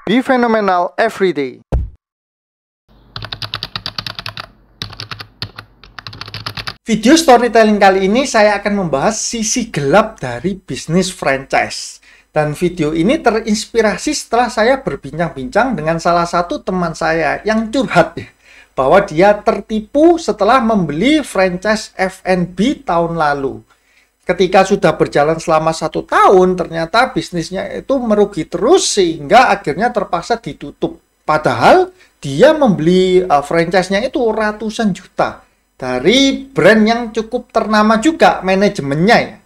Be phenomenal every day. Video storytelling kali ini saya akan membahas sisi gelap dari bisnis franchise. Dan video ini terinspirasi setelah saya berbincang-bincang dengan salah satu teman saya yang curhat bahwa dia tertipu setelah membeli franchise F&B tahun lalu. Ketika sudah berjalan selama 1 tahun, ternyata bisnisnya itu merugi terus sehingga akhirnya terpaksa ditutup. Padahal dia membeli franchise-nya itu ratusan juta dari brand yang cukup ternama juga manajemennya ya.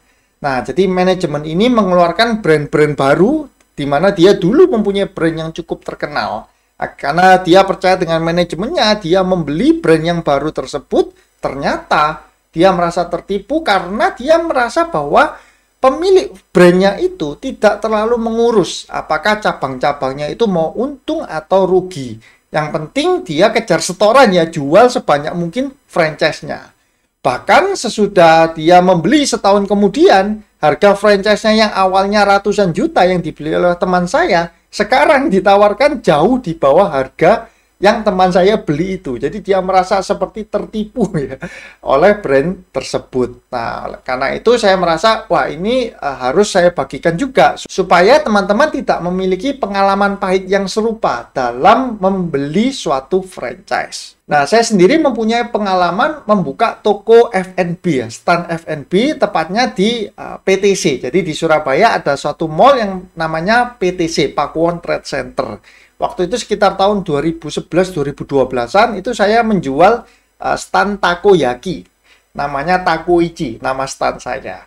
Nah, jadi manajemen ini mengeluarkan brand-brand baru di mana dia dulu mempunyai brand yang cukup terkenal. Karena dia percaya dengan manajemennya, dia membeli brand yang baru tersebut, ternyata dia merasa tertipu karena dia merasa bahwa pemilik brandnya itu tidak terlalu mengurus apakah cabang-cabangnya itu mau untung atau rugi. Yang penting dia kejar setoran ya, jual sebanyak mungkin franchise-nya. Bahkan sesudah dia membeli setahun kemudian, harga franchise-nya yang awalnya ratusan juta yang dibeli oleh teman saya, sekarang ditawarkan jauh di bawah harga yang teman saya beli itu. Jadi dia merasa seperti tertipu ya oleh brand tersebut. Nah, karena itu saya merasa, wah ini harus saya bagikan juga supaya teman-teman tidak memiliki pengalaman pahit yang serupa dalam membeli suatu franchise. Nah, saya sendiri mempunyai pengalaman membuka toko F&B ya, stand F&B tepatnya di PTC. Jadi di Surabaya ada suatu mall yang namanya PTC, Pakuwon Trade Center. Waktu itu sekitar tahun 2011-2012an itu saya menjual stand takoyaki. Namanya Takoichi, nama stand saya.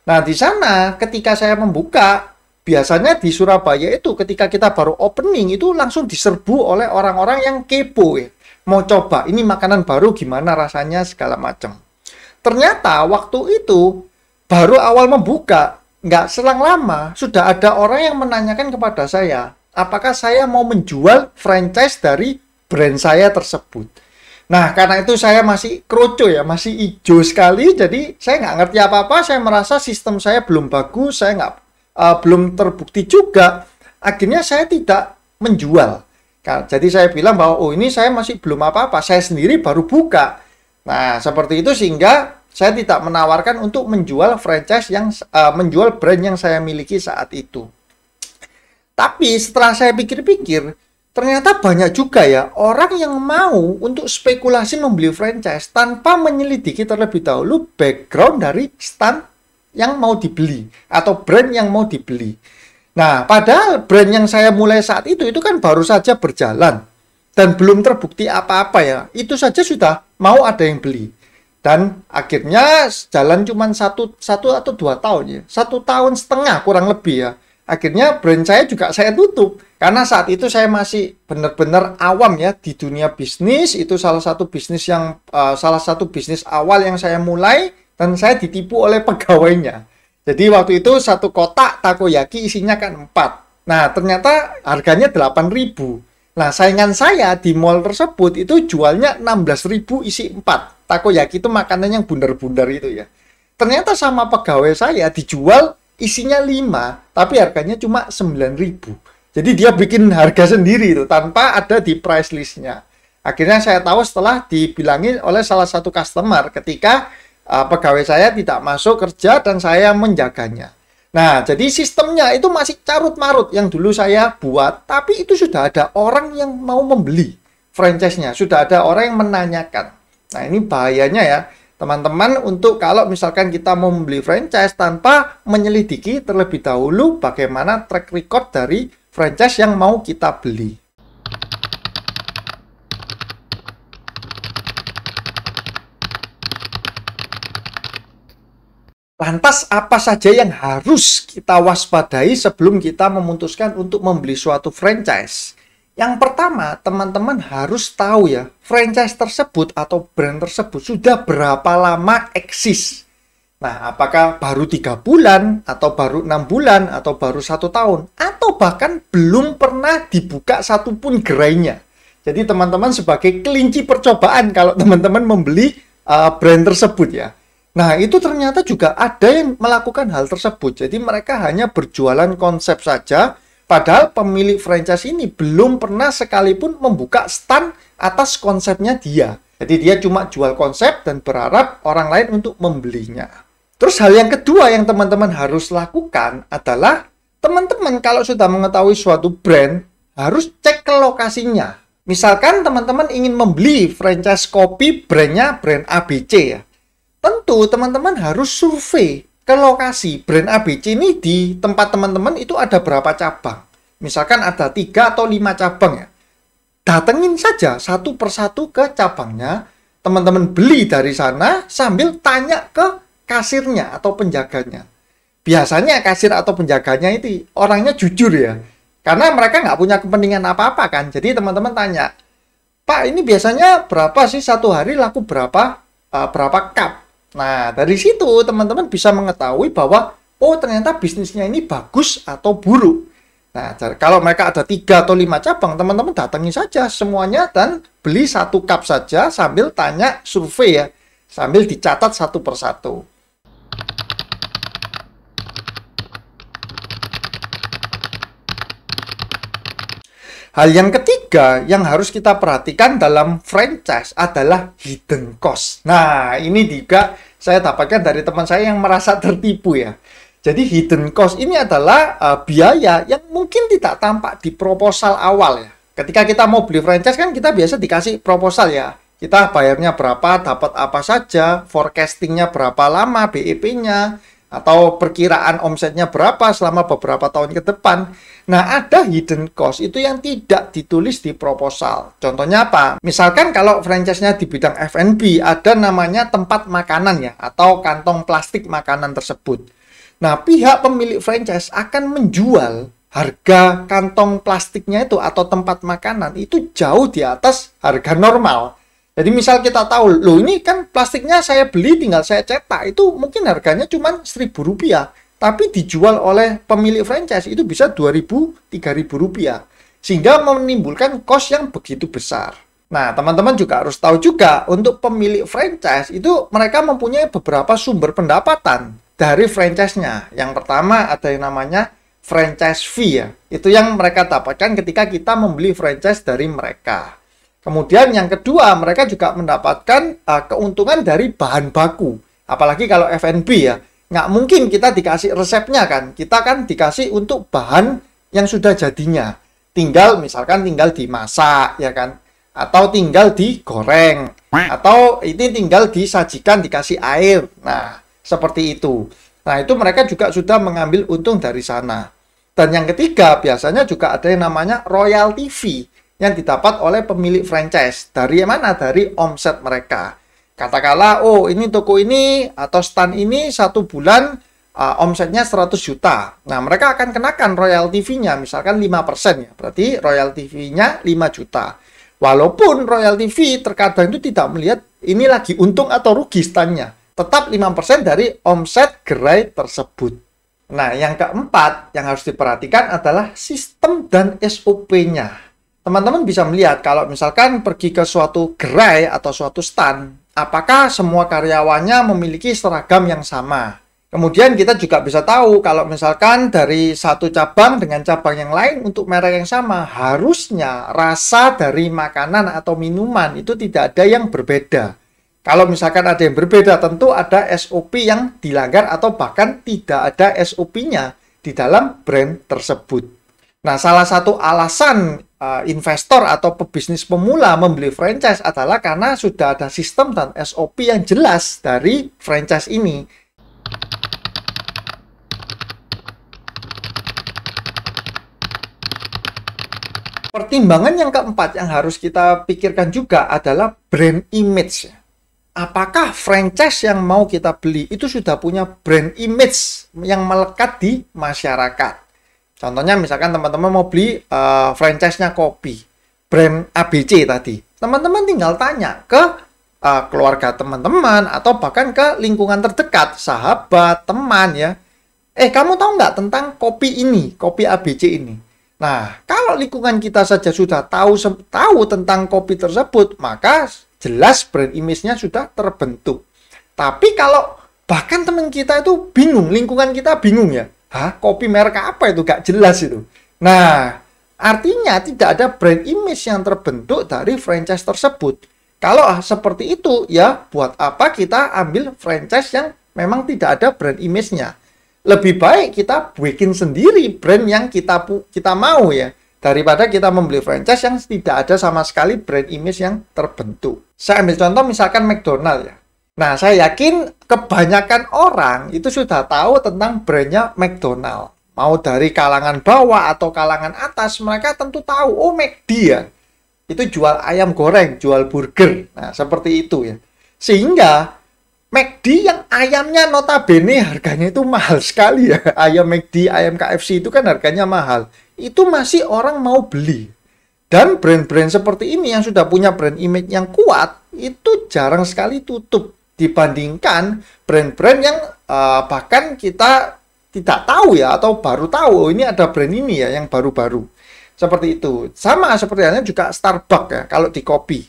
Nah, di sana ketika saya membuka, biasanya di Surabaya itu ketika kita baru opening itu langsung diserbu oleh orang-orang yang kepo ya. Mau coba, ini makanan baru gimana rasanya segala macam. Ternyata waktu itu baru awal membuka, nggak selang lama sudah ada orang yang menanyakan kepada saya, apakah saya mau menjual franchise dari brand saya tersebut. Nah, karena itu saya masih kroco ya, masih hijau sekali, jadi saya nggak ngerti apa-apa, saya merasa sistem saya belum bagus, saya belum terbukti juga, akhirnya saya tidak menjual. Jadi saya bilang bahwa, oh ini saya masih belum apa-apa, saya sendiri baru buka. Nah, seperti itu sehingga saya tidak menawarkan untuk menjual franchise menjual brand yang saya miliki saat itu. Tapi setelah saya pikir-pikir, ternyata banyak juga ya orang yang mau untuk spekulasi membeli franchise tanpa menyelidiki terlebih dahulu background dari stand yang mau dibeli atau brand yang mau dibeli. Nah, padahal brand yang saya mulai saat itu kan baru saja berjalan dan belum terbukti apa-apa ya. Itu saja sudah mau ada yang beli. Dan akhirnya jalan cuma satu atau 2 tahun ya. 1,5 tahun kurang lebih ya. Akhirnya brand saya juga saya tutup. Karena saat itu saya masih benar-benar awam ya di dunia bisnis. Itu salah satu bisnis awal yang saya mulai dan saya ditipu oleh pegawainya. Jadi waktu itu satu kotak takoyaki isinya kan 4. Nah, ternyata harganya 8.000. Nah, saingan saya di mall tersebut itu jualnya 16.000 isi 4. Takoyaki itu makanan yang bundar-bundar itu ya. Ternyata sama pegawai saya dijual isinya 5, tapi harganya cuma 9.000. Jadi dia bikin harga sendiri itu tanpa ada di price list-nya. Akhirnya saya tahu setelah dibilangin oleh salah satu customer ketika pegawai saya tidak masuk kerja dan saya menjaganya. Nah, jadi sistemnya itu masih carut-marut yang dulu saya buat, tapi itu sudah ada orang yang mau membeli franchise-nya, sudah ada orang yang menanyakan. Nah, ini bahayanya ya, teman-teman, untuk kalau misalkan kita mau membeli franchise tanpa menyelidiki terlebih dahulu bagaimana track record dari franchise yang mau kita beli. Lantas apa saja yang harus kita waspadai sebelum kita memutuskan untuk membeli suatu franchise? Yang pertama, teman-teman harus tahu ya, franchise tersebut atau brand tersebut sudah berapa lama eksis. Nah, apakah baru 3 bulan, atau baru 6 bulan, atau baru 1 tahun, atau bahkan belum pernah dibuka satupun gerainya. Jadi teman-teman sebagai kelinci percobaan kalau teman-teman membeli brand tersebut ya. Nah, itu ternyata juga ada yang melakukan hal tersebut. Jadi mereka hanya berjualan konsep saja, Padahal pemilik franchise ini belum pernah sekalipun membuka stand atas konsepnya dia. Jadi dia cuma jual konsep dan berharap orang lain untuk membelinya. Terus hal yang kedua yang teman-teman harus lakukan adalah teman-teman kalau sudah mengetahui suatu brand harus cek ke lokasinya. Misalkan teman-teman ingin membeli franchise kopi brandnya brand ABC ya. Tentu teman-teman harus survei ke lokasi brand ABC ini di tempat teman-teman itu ada berapa cabang. Misalkan ada 3 atau 5 cabang ya. Datengin saja satu persatu ke cabangnya. Teman-teman beli dari sana sambil tanya ke kasirnya atau penjaganya. Biasanya kasir atau penjaganya itu orangnya jujur ya. Karena mereka nggak punya kepentingan apa-apa kan. Jadi teman-teman tanya, Pak ini biasanya berapa sih satu hari laku berapa cup? Nah, dari situ teman-teman bisa mengetahui bahwa, oh ternyata bisnisnya ini bagus atau buruk. Nah, kalau mereka ada 3 atau 5 cabang, teman-teman datangi saja semuanya dan beli 1 cup saja sambil tanya survei ya. Sambil dicatat satu persatu. Hal yang ketiga yang harus kita perhatikan dalam franchise adalah hidden cost. Nah, ini juga saya dapatkan dari teman saya yang merasa tertipu ya. Jadi hidden cost ini adalah biaya yang mungkin tidak tampak di proposal awal ya. Ketika kita mau beli franchise kan kita biasa dikasih proposal ya. Kita bayarnya berapa, dapat apa saja, forecastingnya berapa lama, BEP-nya, atau perkiraan omsetnya berapa selama beberapa tahun ke depan. Nah, ada hidden cost itu yang tidak ditulis di proposal. Contohnya apa? Misalkan kalau franchise-nya di bidang F&B, ada namanya tempat makanan ya, atau kantong plastik makanan tersebut. Nah, pihak pemilik franchise akan menjual harga kantong plastiknya itu atau tempat makanan itu jauh di atas harga normal. Jadi misal kita tahu, loh ini kan plastiknya saya beli tinggal saya cetak, itu mungkin harganya cuma Rp1.000, tapi dijual oleh pemilik franchise itu bisa Rp2.000, Rp3.000, sehingga menimbulkan cost yang begitu besar. Nah, teman-teman juga harus tahu juga, untuk pemilik franchise itu mereka mempunyai beberapa sumber pendapatan dari franchise-nya. Yang pertama ada yang namanya franchise fee ya, itu yang mereka dapatkan ketika kita membeli franchise dari mereka. Kemudian yang kedua, mereka juga mendapatkan keuntungan dari bahan baku. Apalagi kalau F&B ya, nggak mungkin kita dikasih resepnya kan. Kita kan dikasih untuk bahan yang sudah jadinya. Misalkan tinggal dimasak ya kan. Atau tinggal digoreng. Atau ini tinggal disajikan, dikasih air. Nah, seperti itu. Nah, itu mereka juga sudah mengambil untung dari sana. Dan yang ketiga, biasanya juga ada yang namanya royalty fee yang didapat oleh pemilik franchise. Dari mana? Dari omset mereka. Katakanlah, oh ini toko ini atau stand ini satu bulan omsetnya 100 juta. Nah, mereka akan kenakan royalty fee-nya, misalkan 5% ya. Berarti royalty fee-nya 5 juta. Walaupun royalty fee terkadang itu tidak melihat ini lagi untung atau rugi stand-nya. Tetap 5% dari omset gerai tersebut. Nah, yang keempat yang harus diperhatikan adalah sistem dan SOP-nya. Teman-teman bisa melihat kalau misalkan pergi ke suatu gerai atau suatu stand, apakah semua karyawannya memiliki seragam yang sama. Kemudian kita juga bisa tahu kalau misalkan dari satu cabang dengan cabang yang lain untuk merek yang sama, harusnya rasa dari makanan atau minuman itu tidak ada yang berbeda. Kalau misalkan ada yang berbeda, tentu ada SOP yang dilanggar atau bahkan tidak ada SOP-nya di dalam brand tersebut. Nah, salah satu alasan investor atau pebisnis pemula membeli franchise adalah karena sudah ada sistem dan SOP yang jelas dari franchise ini. Pertimbangan yang keempat yang harus kita pikirkan juga adalah brand image. Apakah franchise yang mau kita beli itu sudah punya brand image yang melekat di masyarakat? Contohnya misalkan teman-teman mau beli franchise-nya kopi, brand ABC tadi. Teman-teman tinggal tanya ke keluarga teman-teman atau bahkan ke lingkungan terdekat, sahabat, teman ya. Kamu tahu nggak tentang kopi ini, kopi ABC ini? Nah, kalau lingkungan kita saja sudah tahu tentang kopi tersebut, maka jelas brand image-nya sudah terbentuk. Tapi kalau bahkan teman kita itu bingung, lingkungan kita bingung ya. Hah, kopi merek apa itu? Gak jelas itu. Nah, artinya tidak ada brand image yang terbentuk dari franchise tersebut. Kalau seperti itu, ya buat apa kita ambil franchise yang memang tidak ada brand image-nya? Lebih baik kita bikin sendiri brand yang kita mau ya, daripada kita membeli franchise yang tidak ada sama sekali brand image yang terbentuk. Saya ambil contoh misalkan McDonald ya. Nah, saya yakin kebanyakan orang itu sudah tahu tentang brandnya McDonald. Mau dari kalangan bawah atau kalangan atas, mereka tentu tahu, oh McD ya. Itu jual ayam goreng, jual burger. Nah, seperti itu ya. Sehingga McD yang ayamnya notabene harganya itu mahal sekali ya. Ayam McD, ayam KFC itu kan harganya mahal. Itu masih orang mau beli. Dan brand-brand seperti ini yang sudah punya brand image yang kuat, itu jarang sekali tutup. Dibandingkan brand-brand yang bahkan kita tidak tahu ya, atau baru tahu, oh, ini ada brand ini ya, yang baru-baru. Seperti itu. Sama seperti halnya juga Starbucks ya, kalau di kopi.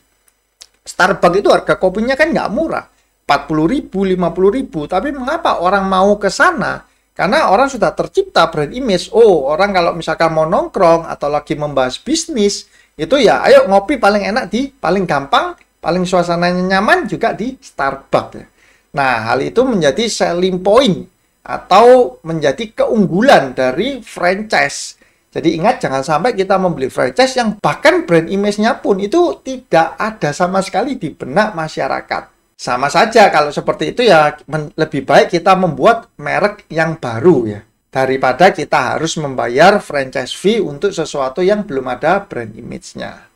Starbucks itu harga kopinya kan nggak murah. 40.000, 50.000. Tapi mengapa orang mau ke sana? Karena orang sudah tercipta brand image. Oh, orang kalau misalkan mau nongkrong atau lagi membahas bisnis, itu ya ayo ngopi paling enak paling gampang, paling suasananya nyaman juga di Starbucks ya. Nah, hal itu menjadi selling point atau menjadi keunggulan dari franchise. Jadi ingat, jangan sampai kita membeli franchise yang bahkan brand image-nya pun itu tidak ada sama sekali di benak masyarakat. Sama saja kalau seperti itu ya, lebih baik kita membuat merek yang baru ya, daripada kita harus membayar franchise fee untuk sesuatu yang belum ada brand image-nya.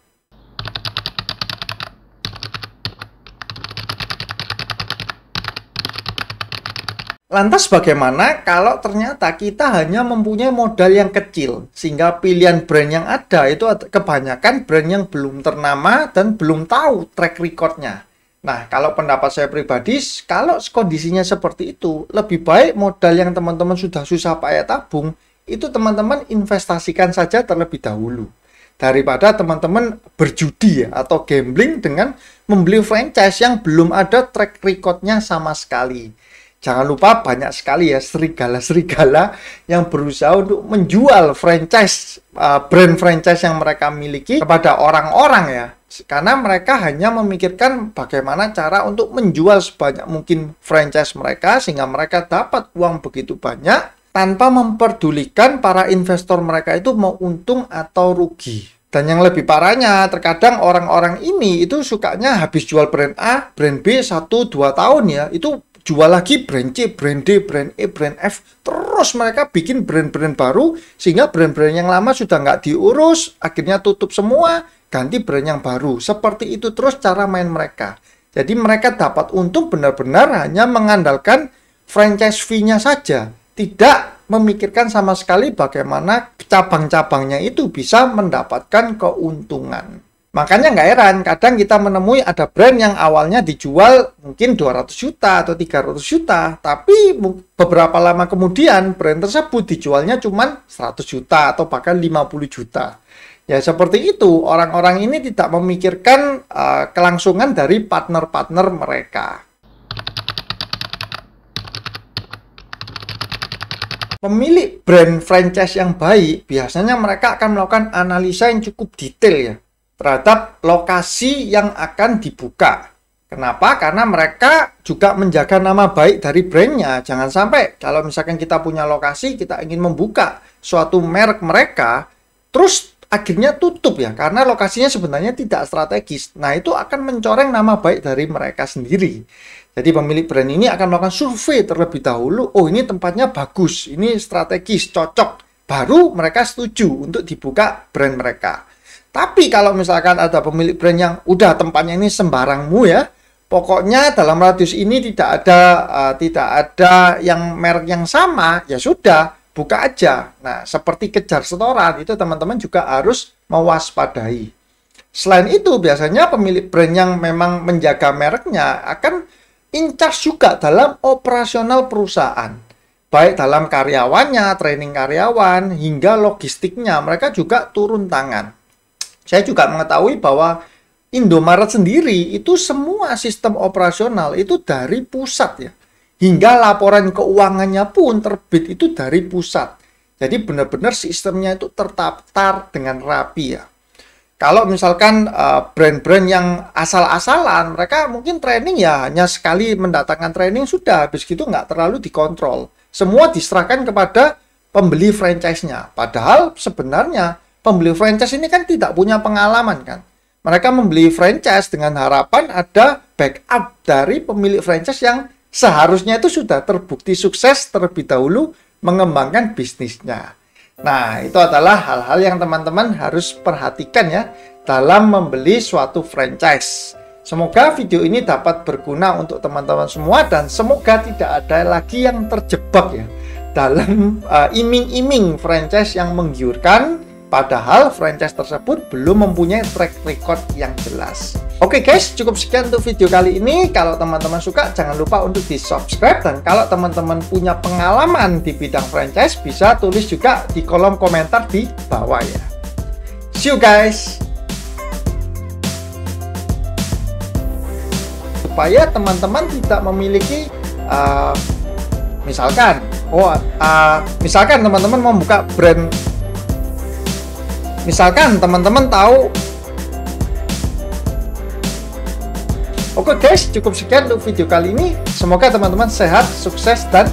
Lantas bagaimana kalau ternyata kita hanya mempunyai modal yang kecil, sehingga pilihan brand yang ada itu kebanyakan brand yang belum ternama dan belum tahu track record-nya. Nah, kalau pendapat saya pribadi, kalau kondisinya seperti itu, lebih baik modal yang teman-teman sudah susah payah tabung, itu teman-teman investasikan saja terlebih dahulu. Daripada teman-teman berjudi ya, atau gambling dengan membeli franchise yang belum ada track record-nya sama sekali. Jangan lupa banyak sekali ya serigala-serigala yang berusaha untuk menjual franchise, brand franchise yang mereka miliki kepada orang-orang ya. Karena mereka hanya memikirkan bagaimana cara untuk menjual sebanyak mungkin franchise mereka sehingga mereka dapat uang begitu banyak tanpa memperdulikan para investor mereka itu mau untung atau rugi. Dan yang lebih parahnya, terkadang orang-orang ini itu sukanya habis jual brand A, brand B 1-2 tahun ya, itu jual lagi brand C, brand D, brand E, brand F. Terus mereka bikin brand-brand baru, sehingga brand-brand yang lama sudah nggak diurus, akhirnya tutup semua, ganti brand yang baru. Seperti itu terus cara main mereka. Jadi mereka dapat untung benar-benar hanya mengandalkan franchise fee-nya saja. Tidak memikirkan sama sekali bagaimana cabang-cabangnya itu bisa mendapatkan keuntungan. Makanya nggak heran, kadang kita menemui ada brand yang awalnya dijual mungkin 200 juta atau 300 juta, tapi beberapa lama kemudian brand tersebut dijualnya cuma 100 juta atau bahkan 50 juta. Ya seperti itu, orang-orang ini tidak memikirkan kelangsungan dari partner-partner mereka. Pemilik brand franchise yang baik, biasanya mereka akan melakukan analisa yang cukup detail ya, terhadap lokasi yang akan dibuka. Kenapa? Karena mereka juga menjaga nama baik dari brandnya. Jangan sampai kalau misalkan kita punya lokasi, kita ingin membuka suatu merek mereka, terus akhirnya tutup ya, karena lokasinya sebenarnya tidak strategis. Nah, itu akan mencoreng nama baik dari mereka sendiri. Jadi pemilik brand ini akan melakukan survei terlebih dahulu, oh ini tempatnya bagus, ini strategis, cocok. Baru mereka setuju untuk dibuka brand mereka. Tapi kalau misalkan ada pemilik brand yang udah tempatnya ini sembarangmu ya, pokoknya dalam radius ini tidak ada yang merek yang sama, ya sudah, buka aja. Nah, seperti kejar setoran, itu teman-teman juga harus mewaspadai. Selain itu, biasanya pemilik brand yang memang menjaga mereknya akan in charge juga dalam operasional perusahaan. Baik dalam karyawannya, training karyawan, hingga logistiknya, mereka juga turun tangan. Saya juga mengetahui bahwa Indomaret sendiri itu semua sistem operasional itu dari pusat ya. Hingga laporan keuangannya pun terbit itu dari pusat. Jadi benar-benar sistemnya itu tertata dengan rapi ya. Kalau misalkan brand-brand yang asal-asalan, mereka mungkin training ya hanya sekali mendatangkan training sudah, habis gitu nggak terlalu dikontrol. Semua diserahkan kepada pembeli franchise-nya. Padahal sebenarnya pembeli franchise ini kan tidak punya pengalaman kan. Mereka membeli franchise dengan harapan ada backup dari pemilik franchise yang seharusnya itu sudah terbukti sukses terlebih dahulu mengembangkan bisnisnya. Nah, itu adalah hal-hal yang teman-teman harus perhatikan ya dalam membeli suatu franchise. Semoga video ini dapat berguna untuk teman-teman semua dan semoga tidak ada lagi yang terjebak ya dalam iming-iming franchise yang menggiurkan, padahal franchise tersebut belum mempunyai track record yang jelas. Oke guys, cukup sekian untuk video kali ini. Kalau teman-teman suka, jangan lupa untuk di-subscribe. Dan kalau teman-teman punya pengalaman di bidang franchise, bisa tulis juga di kolom komentar di bawah ya. See you guys! Supaya teman-teman tidak memiliki, misalkan teman-teman mau buka brand, misalkan teman-teman tahu. Oke guys, cukup sekian untuk video kali ini. Semoga teman-teman sehat, sukses, dan